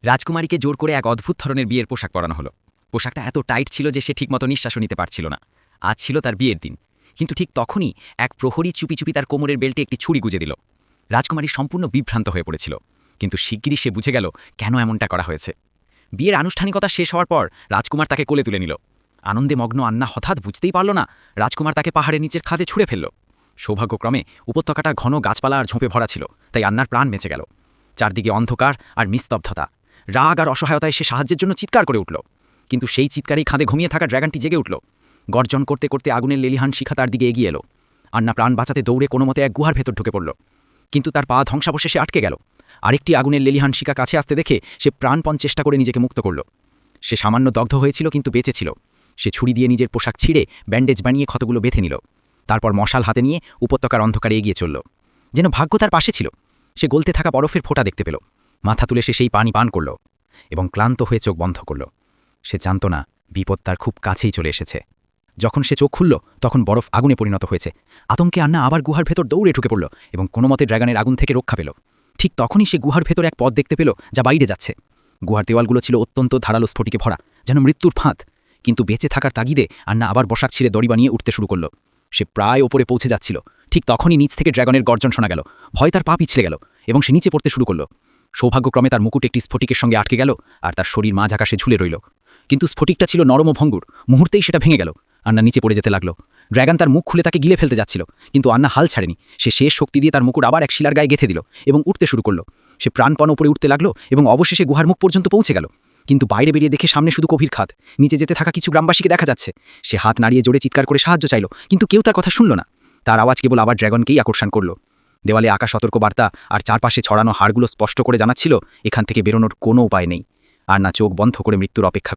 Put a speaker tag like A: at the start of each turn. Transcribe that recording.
A: রাজকুমারীকে জোর করে এক অদ্ভুত ধরনের বিয়ের পোশাক পরানো হলো। পোশাকটা এত টাইট ছিল যে সে ঠিকমতো নিঃশ্বাসও নিতে পারছিল না। আজ ছিল তার বিয়ের দিন, কিন্তু ঠিক তখনই এক প্রহরী চুপি চুপি তার কোমরের বেল্টে একটি ছুরি গুজে দিল। রাজকুমারী সম্পূর্ণ বিভ্রান্ত হয়ে পড়েছিল, কিন্তু শিগগিরই সে বুঝে গেল কেন এমনটা করা হয়েছে। বিয়ের আনুষ্ঠানিকতা শেষ হওয়ার পর রাজকুমার তাকে কোলে তুলে নিল। আনন্দে মগ্ন আন্না হঠাৎ বুঝতেই পারল না রাজকুমার তাকে পাহাড়ের নিচের খাদে ছুঁড়ে ফেলল। সৌভাগ্যক্রমে উপত্যকাটা ঘন গাছপালা আর ঝোঁপে ভরা ছিল, তাই আন্নার প্রাণ বেঁচে গেল। চারদিকে অন্ধকার আর নিস্তব্ধতা। রাগ আর অসহায়তায় সে সাহায্যের জন্য চিৎকার করে উঠল, কিন্তু সেই চিৎকারেই খাদে ঘুমিয়ে থাকা ড্র্যাগনটি জেগে উঠল। গর্জন করতে করতে আগুনের লেলিহান শিখা তার দিকে এগিয়ে এলো। আন্না প্রাণ বাঁচাতে দৌড়ে কোনো মতে এক গুহার ভেতর ঢুকে পড়ল, কিন্তু তার পা ধ্বংসাবশেষে আটকে গেল। আরেকটি আগুনের লেলিহান শিখা কাছে আসতে দেখে সে প্রাণপণ চেষ্টা করে নিজেকে মুক্ত করল। সে সামান্য দগ্ধ হয়েছিল, কিন্তু বেঁচে ছিল। সে ছুরি দিয়ে নিজের পোশাক ছিঁড়ে ব্যান্ডেজ বানিয়ে ক্ষতগুলো বেঁধে নিল। তারপর মশাল হাতে নিয়ে উপত্যকার অন্ধকারে এগিয়ে চলল। যেন ভাগ্য তার পাশে ছিল। সে গলতে থাকা বরফের ফোঁটা দেখতে পেল। মাথা তুলে সে সেই পানি পান করল এবং ক্লান্ত হয়ে চোখ বন্ধ করল। সে জানত না বিপদ তার খুব কাছেই চলে এসেছে। যখন সে চোখ খুলল, তখন বরফ আগুনে পরিণত হয়েছে। আতঙ্কে আন্না আবার গুহার ভেতর দৌড়ে ঢুকে পড়ল এবং কোনোমতে ড্র্যাগনের আগুন থেকে রক্ষা পেল। ঠিক তখনই সে গুহার ভেতর এক পথ দেখতে পেল যা বাইরে যাচ্ছে। গুহার দেওয়ালগুলো ছিল অত্যন্ত ধারালো স্ফটিকে ভরা, যেন মৃত্যুর ফাঁদ। কিন্তু বেঁচে থাকার তাগিদে আন্না আবার বসাক ছিঁড়ে দড়ি বানিয়ে উঠতে শুরু করল। সে প্রায় ওপরে পৌঁছে যাচ্ছিল। ঠিক তখনই নিচ থেকে ড্র্যাগনের গর্জন শোনা গেল। ভয় তার পা পিছলে গেল এবং সে নিচে পড়তে শুরু করল। সৌভাগ্যক্রমে তার মুকুট একটি স্ফটিকের সঙ্গে আটকে গেল আর তার শরীর মাঝ আকাশে ঝুলে রইল। কিন্তু স্ফটিকটা ছিল নরম ও ভঙ্গুর। মুহূর্তেই সেটা ভেঙে গেল। আন্না নিচে পড়ে যেতে লাগলো। ড্র্যাগন তার মুখ খুলে তাকে গিলে ফেলতে যাচ্ছিল, কিন্তু আন্না হাল ছাড়েনি। সে শেষ শক্তি দিয়ে তার মুকুট আবার এক শিলার গায়ে গেঁথে দিল এবং উঠতে শুরু করল। সে প্রাণপণ উপরে উঠতে লাগলো এবং অবশেষে গুহার মুখ পর্যন্ত পৌঁছে গেল। কিন্তু বাইরে বেরিয়ে দেখে সামনে শুধু গভীর খাদ। নিচে যেতে থাকা কিছু গ্রামবাসীকে দেখা যাচ্ছে। সে হাত নাড়িয়ে জোরে চিৎকার করে সাহায্য চাইল, কিন্তু কেউ তার কথা শুনল না। তার আওয়াজ কেবল আবার ড্র্যাগনকেই আকর্ষণ করল। দেওয়ালে আঁকা সতর্ক বার্তা আর চারপাশে ছড়ানো হাড়গুলো স্পষ্ট করে জানাচ্ছিল এখান থেকে বেরোনোর কোনো উপায় নেই। আর না চোখ বন্ধ করে মৃত্যুর অপেক্ষা